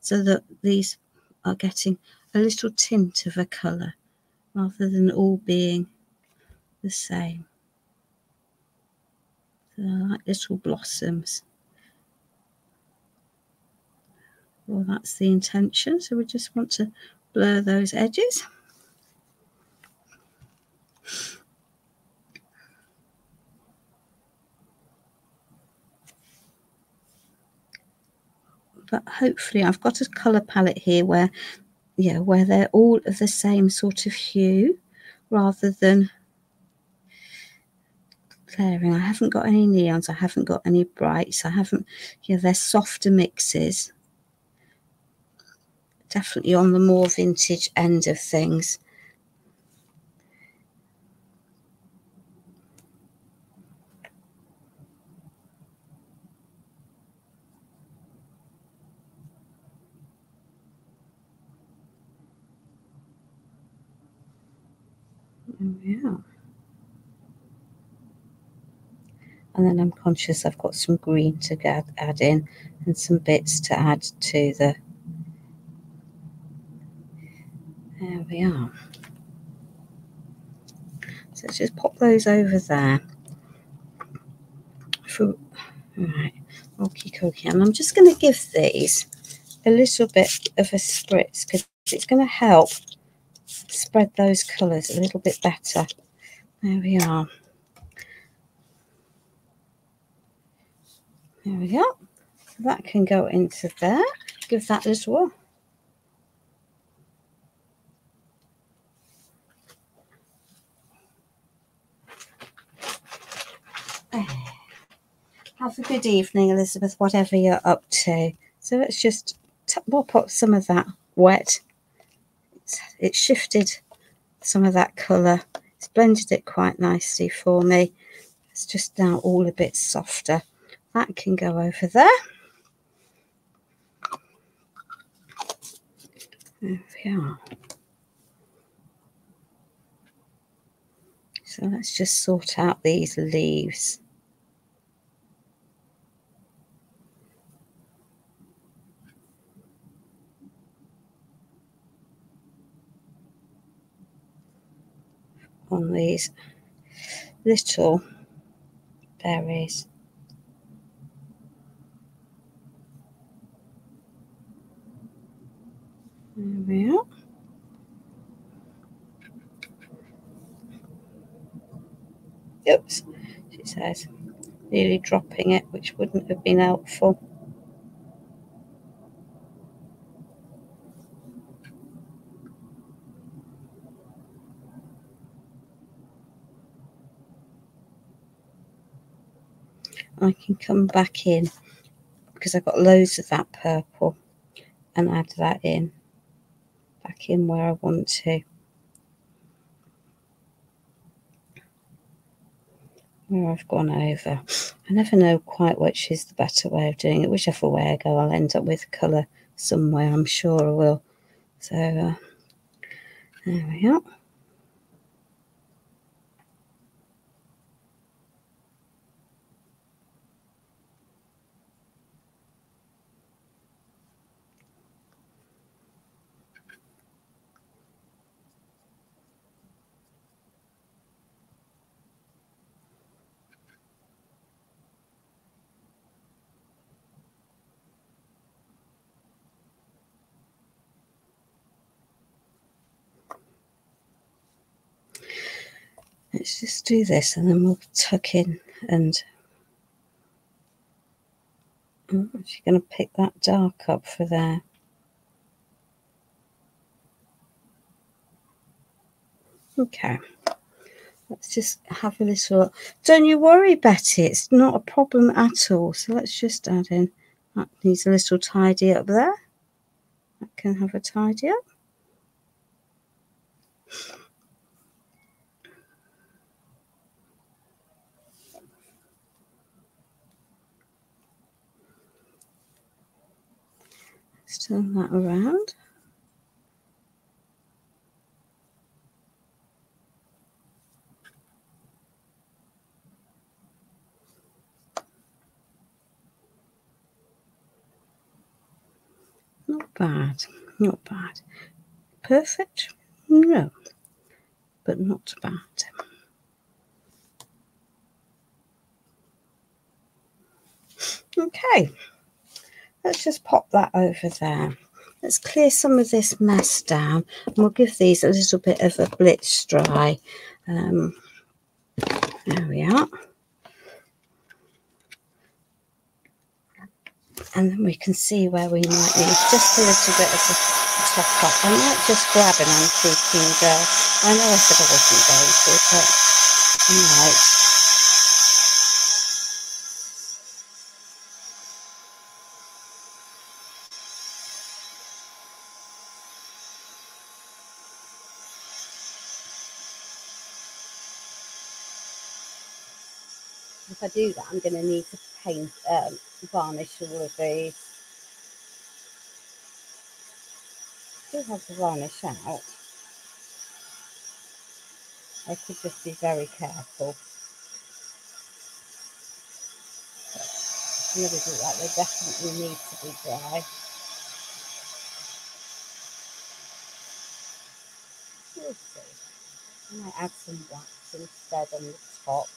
so that these are getting a little tint of a colour rather than all being the same. So they're like little blossoms. Well, that's the intention, so we just want to blur those edges. But hopefully I've got a colour palette here where, yeah, where they're all of the same sort of hue rather than glaring. I haven't got any neons, I haven't got any brights, I haven't, yeah, they're softer mixes. Definitely on the more vintage end of things. Yeah. And then I'm conscious I've got some green to add in and some bits to add to the, there we are. So let's just pop those over there. Right, okie dokie. And I'm just going to give these a little bit of a spritz because it's going to help spread those colours a little bit better. There we are. There we go. That can go into there. Give that a little. Have a good evening, Elizabeth, whatever you're up to. So let's just mop up some of that wet. It's shifted some of that colour. It's blended it quite nicely for me. It's just now all a bit softer. That can go over there. There we are. So let's just sort out these leaves. On these little berries. There we are. Oops, she says, nearly dropping it, which wouldn't have been helpful. I can come back in because I've got loads of that purple and add that in, back in where I want to. Where I've gone over. I never know quite which is the better way of doing it. Whichever way I go, I'll end up with colour somewhere. I'm sure I will. So there we are. Let's just do this and then we'll tuck in and I'm actually going to pick that dark up for there. Okay, let's just have a little. Don't you worry, Betty, it's not a problem at all. So let's just add in. That needs a little tidy up there. That can have a tidy up. Let's turn that around. Not bad, not bad. Perfect? No, but not bad. Okay, let's just pop that over there. Let's clear some of this mess down and we'll give these a little bit of a blitz dry. There we are. And then we can see where we might need just a little bit of a top up. I might just grab an antiquing girl. I know I said I wasn't going to, but I might. If I do that, I'm going to need to paint, varnish all of these. I do have the varnish out. I could just be very careful. Some of these look like they definitely need to be dry. We'll see. I might add some wax instead on the top.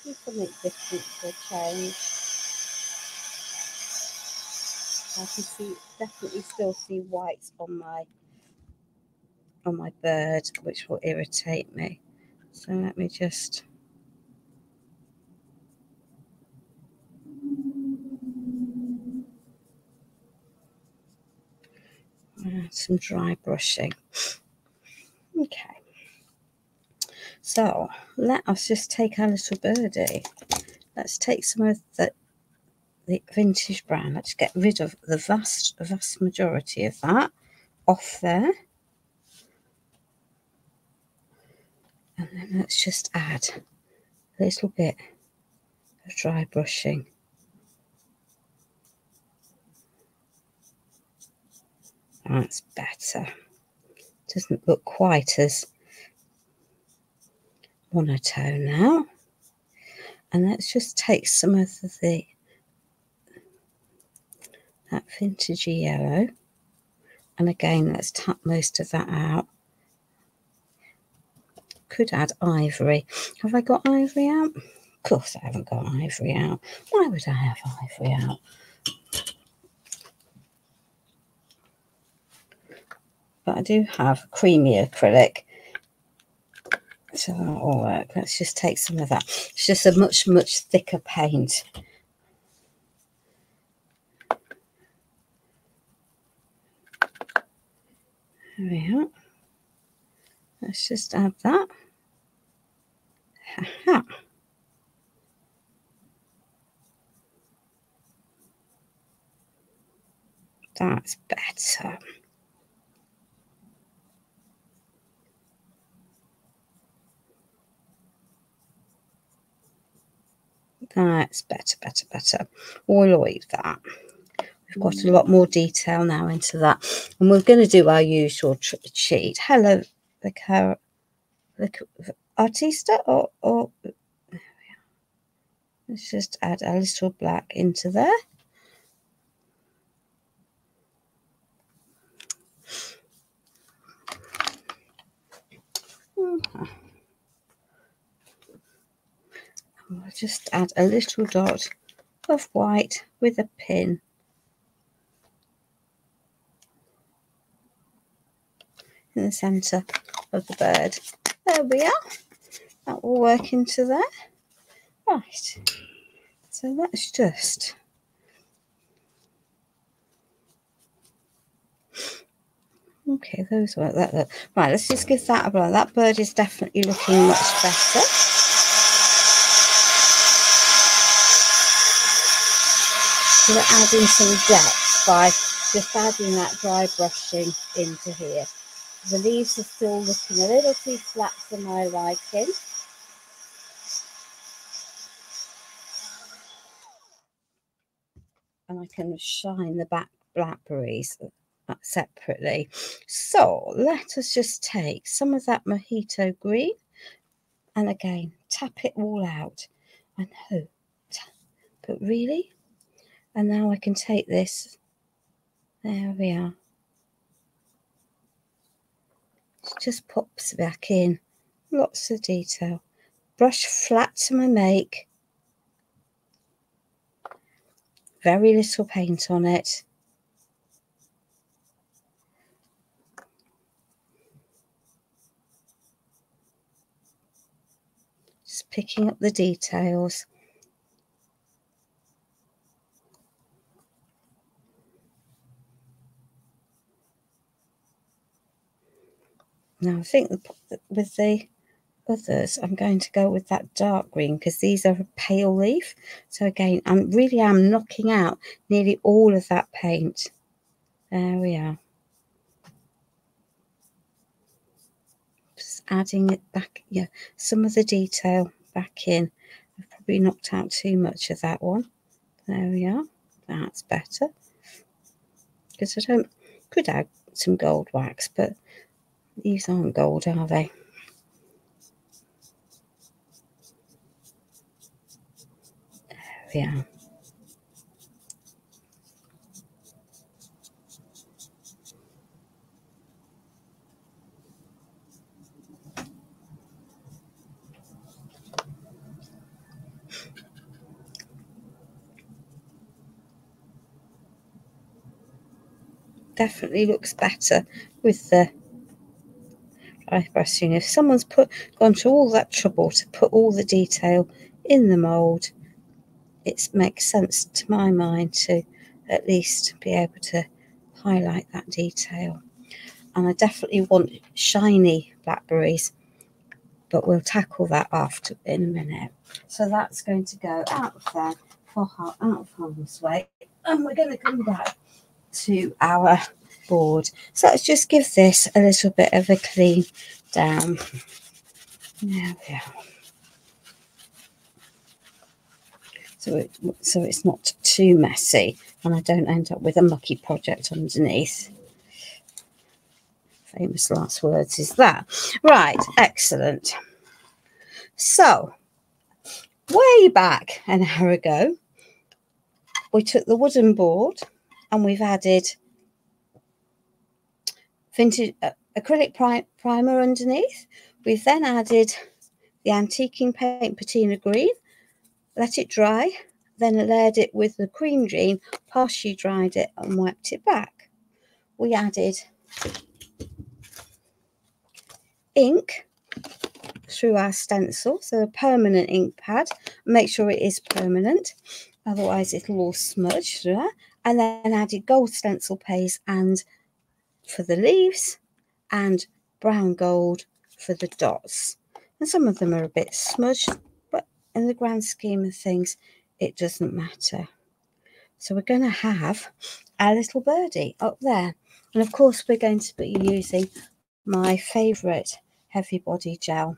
Do something different for a change. I can see, definitely still see whites on my bird, which will irritate me. So let me just add some dry brushing. Okay, so let us just take our little birdie. Let's take some of the vintage brown. Let's get rid of the vast majority of that off there. And then let's just add a little bit of dry brushing. That's better. Doesn't look quite as monotone now. And let's just take some of that vintagey yellow. And again, let's tap most of that out. Could add ivory. Have I got ivory out? Of course I haven't got ivory out. Why would I have ivory out? But I do have creamy acrylic. So that'll work. Let's just take some of that. It's just a much, much thicker paint. There we are. Let's just add that. Ha-ha. That's better. That's better. We'll leave that. We've got a lot more detail now into that. And we're going to do our usual cheat. Hello, the artista, or let's just add a little black into there. We'll just add a little dot of white with a pin. In the centre of the bird. There we are. That will work into there. Right. So let's just okay, those work. That look. Right, let's just give that a blow. That bird is definitely looking much better. So we're adding some depth by just adding that dry brushing into here. The leaves are still looking a little too flat for my liking. And I can shine the back blackberries separately. So let us just take some of that mojito green and again tap it all out. I know, but really? And now I can take this. There we are. It just pops back in. Lots of detail. Brush flat to my make. Very little paint on it. Just picking up the details. Now I think with the others I'm going to go with that dark green because these are a pale leaf. So again, I really am knocking out nearly all of that paint. There we are. Just adding it back, yeah, some of the detail back in. I've probably knocked out too much of that one. There we are. That's better. Because could add some gold wax, but these aren't gold, are they? There we are. definitely looks better with the dry brushing. If someone's gone to all that trouble to put all the detail in the mould, it makes sense to my mind to at least be able to highlight that detail. And I definitely want shiny blackberries, but we'll tackle that after in a minute. So that's going to go out of there out of harm's way, and we're going to come back to our board. So let's just give this a little bit of a clean down. There we are. So it's not too messy and I don't end up with a mucky project underneath. Famous last words is that. Right, excellent. So way back an hour ago, we took the wooden board and we've added vintage acrylic primer underneath. We've then added the antiquing paint patina green, let it dry, then layered it with the cream green, partially dried it and wiped it back. We added ink through our stencil, so a permanent ink pad. Make sure it is permanent, otherwise it'll all smudge through that. And then added gold stencil paste and for the leaves and brown gold for the dots. And some of them are a bit smudged, but in the grand scheme of things it doesn't matter. So we're going to have our little birdie up there, and of course we're going to be using my favourite heavy body gel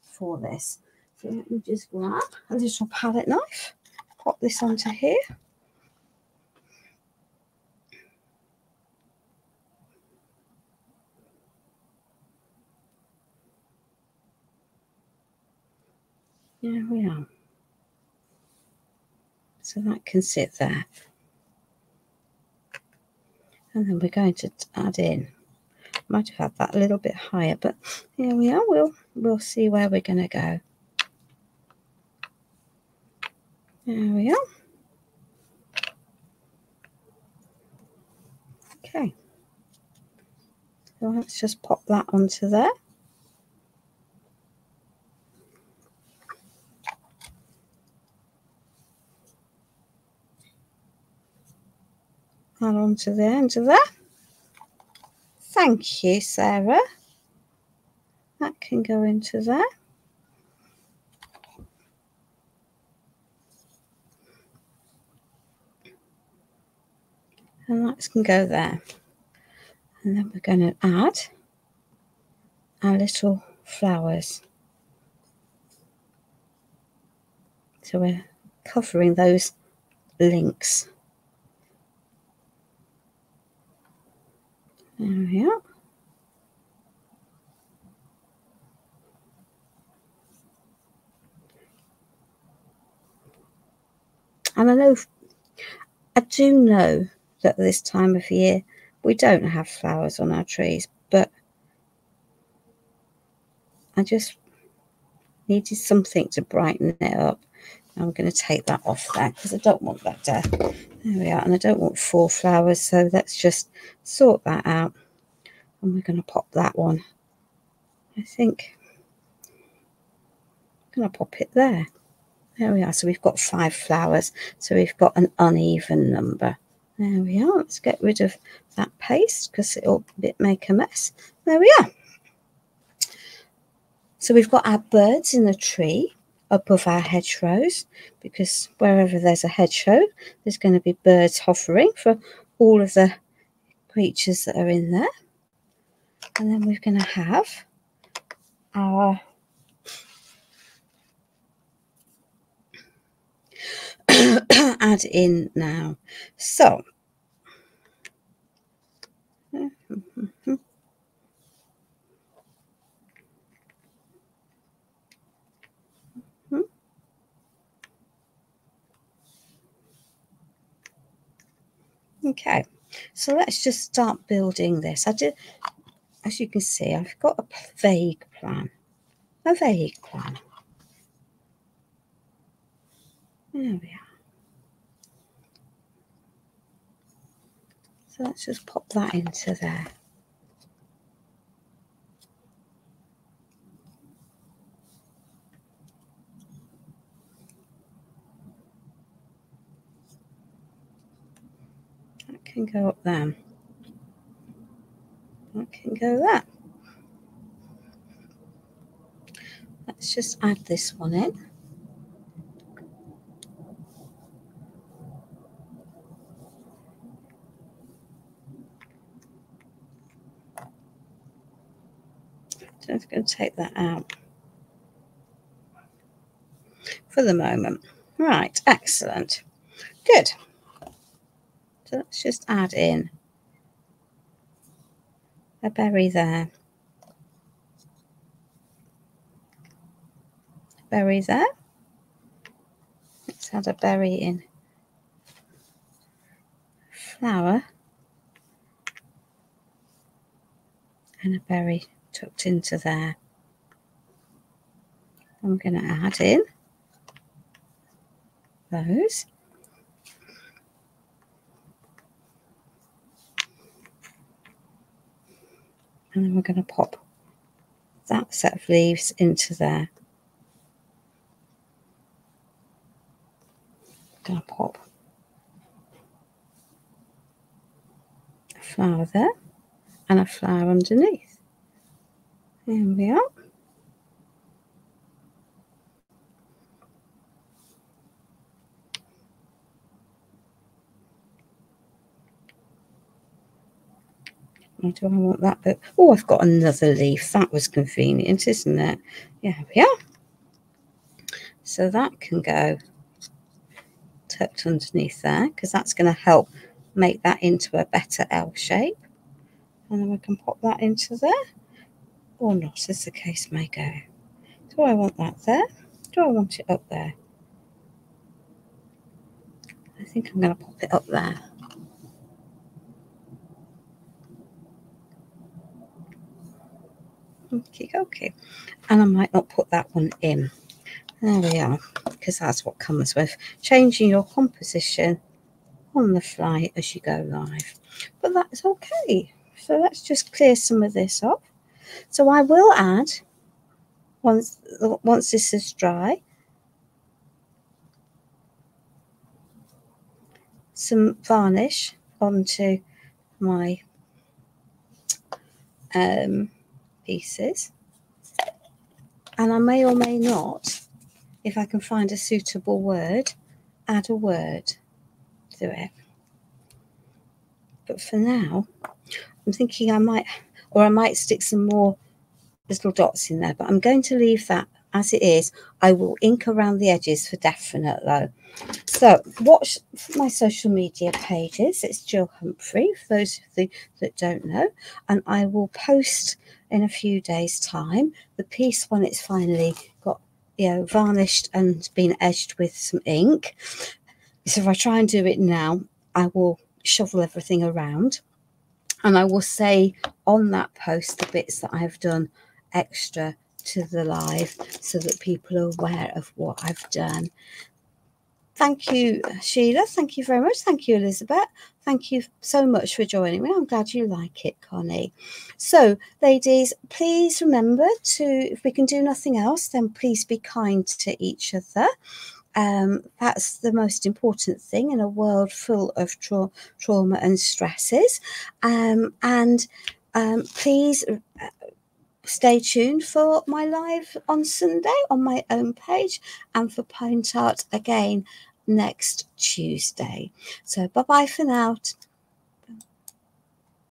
for this. So let me just grab a little palette knife, pop this onto here. There we are. So that can sit there. And then we're going to add in, might have had that a little bit higher, but here we are. We'll see where we're going to go. There we are. Okay. So let's just pop that onto there. And onto the end of that. Thank you, Sarah. That can go into there. And that can go there. And then we're going to add our little flowers. So we're covering those links. There we are. And I do know that this time of year we don't have flowers on our trees, but I just needed something to brighten it up. I'm going to take that off there because I don't want that there. There we are. And I don't want 4 flowers, so let's just sort that out. And we're going to pop that one. I think I'm going to pop it there. There we are. So we've got 5 flowers. So we've got an uneven number. There we are. Let's get rid of that paste because it'll make a mess. There we are. So we've got our birds in the tree above our hedgerows, because wherever there's a hedgerow, there's going to be birds hovering for all of the creatures that are in there. And then we're going to have our add in now. So okay, so let's just start building this. As you can see, I've got a vague plan. There we are. So let's just pop that into there. That can go up there. That can go there. Let's just add this one in. So I'm going to take that out for the moment. Right, excellent. Good. So let's just add in a berry there. Berry there. Let's add a berry in. Flower. And a berry tucked into there. I'm going to add in those. And then we're going to pop that set of leaves into there. I'm going to pop a flower there and a flower underneath. There we are. Or do I want that bit? Oh, I've got another leaf. That was convenient, isn't it? Yeah, we are. So that can go tucked underneath there because that's going to help make that into a better L shape. And then we can pop that into there or not, as the case may go. Do I want that there? Do I want it up there? I think I'm going to pop it up there. Okay. And I might not put that one in. There we are, because that's what comes with changing your composition on the fly as you go live. But that's okay. So let's just clear some of this up. So I will add, once this is dry, some varnish onto my pieces. And I may or may not, if I can find a suitable word, add a word to it. But for now, I'm thinking I might stick some more little dots in there, but I'm going to leave that as it is. I will ink around the edges for definite though. So watch my social media pages. It's Gill Humphrey, for those of you that don't know, and I will post in a few days' time the piece when it's finally got, you know, varnished and been edged with some ink. So if I try and do it now, I will shovel everything around, and I will say on that post the bits that I've done extra to the live so that people are aware of what I've done. Thank you, Sheila. Thank you very much. Thank you, Elizabeth. Thank you so much for joining me. I'm glad you like it, Connie. So, ladies, please remember to, if we can do nothing else, then please be kind to each other. That's the most important thing in a world full of trauma and stresses. Please stay tuned for my live on Sunday on my own page, and for Pint Art again next Tuesday. So bye-bye for now.